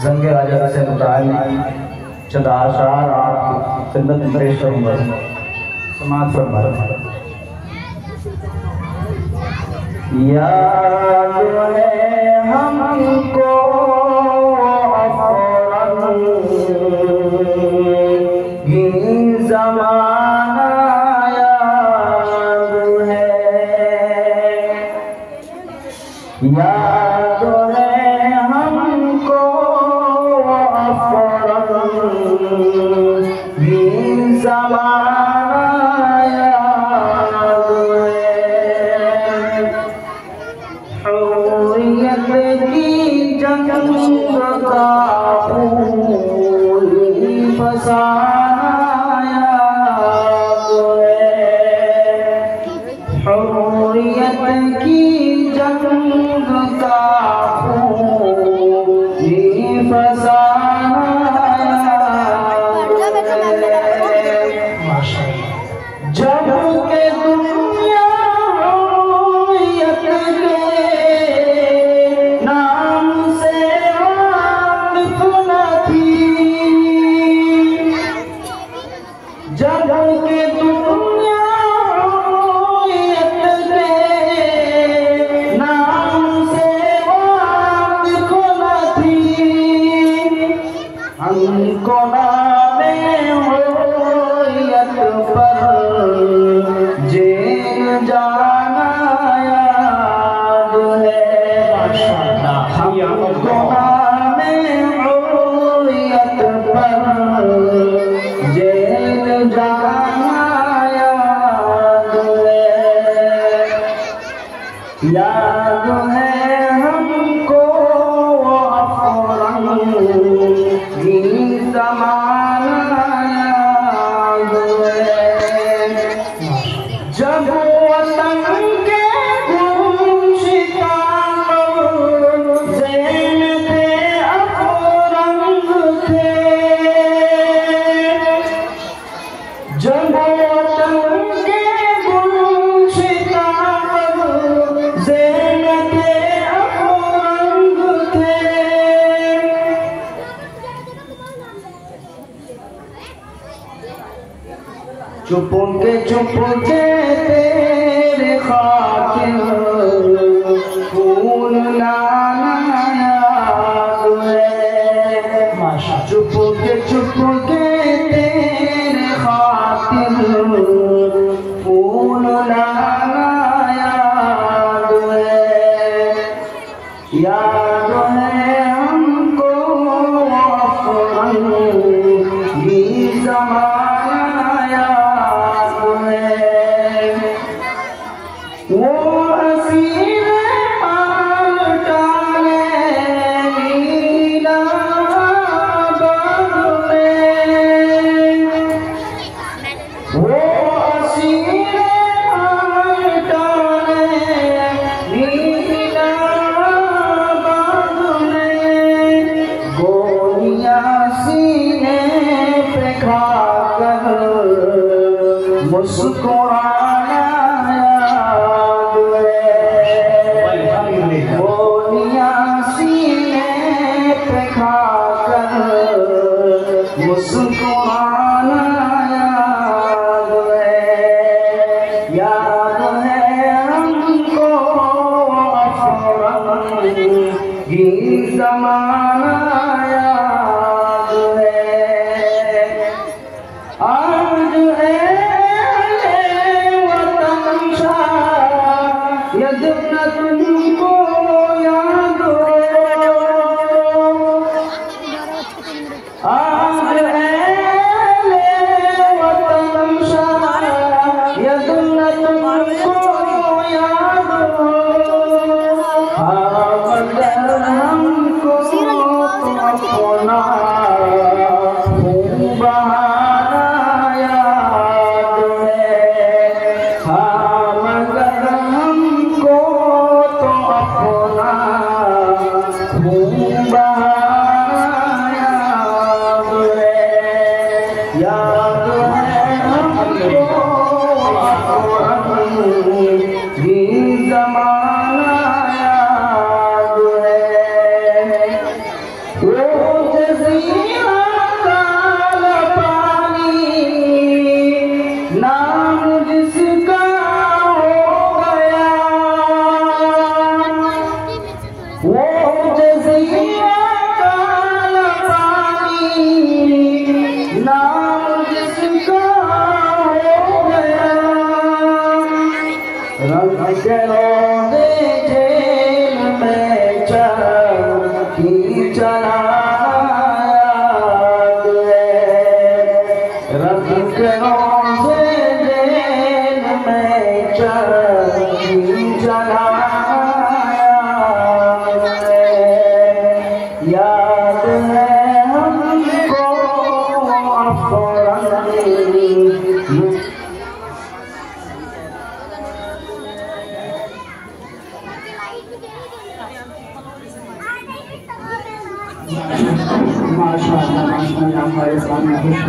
जंग राजा से मुताल्लिक़ चंद आशार आपकी खिदमत में पेश करूँगा। समाअत फरमाइए। याद है हमको ज़माना याद है, याद है हमको ज़माना याद है। हुर्रियत की जंग का फूल फसाना याद है। हुर्रियत की जंग का फूल फसाना जब के दुनिया के नाम से वाकिफ न थी, जब के दुनिया के नाम से वाकिफ न थी। हमको नामे पर जेल जाना याद है। हमको नामे हुर्रियत पर जेल जाना याद है। याद है हमको ज़माना याद है। जब वतन के गुलशितान ज़ैन थे अफरंग थे, जब वतन के गुलशितान ज़ैन थे अफरंग थे। चुपके चुपके तेरे खातिर फूल लाना याद है। चुपके चुपके तेरे खातिर फूल लाना याद है। याद है हमको ये ज़माना याद है। वो असीर पालटाने नीला बाग में, वो असीर पालटाने नीला बाग में, गोलियां सीने पे खाकर मुस्कुराना याद है। गोलियां सीने पे खाकर मुस्कुराना याद है। याद है हमको ये ज़माना याद है। आज यदि न तुमको याद हो, आज वतन शाह यदि न तुमको याद हो, मगर हमको अपना बहाना याद है। मगर हमको तो माशाअल्लाह हमारे सामने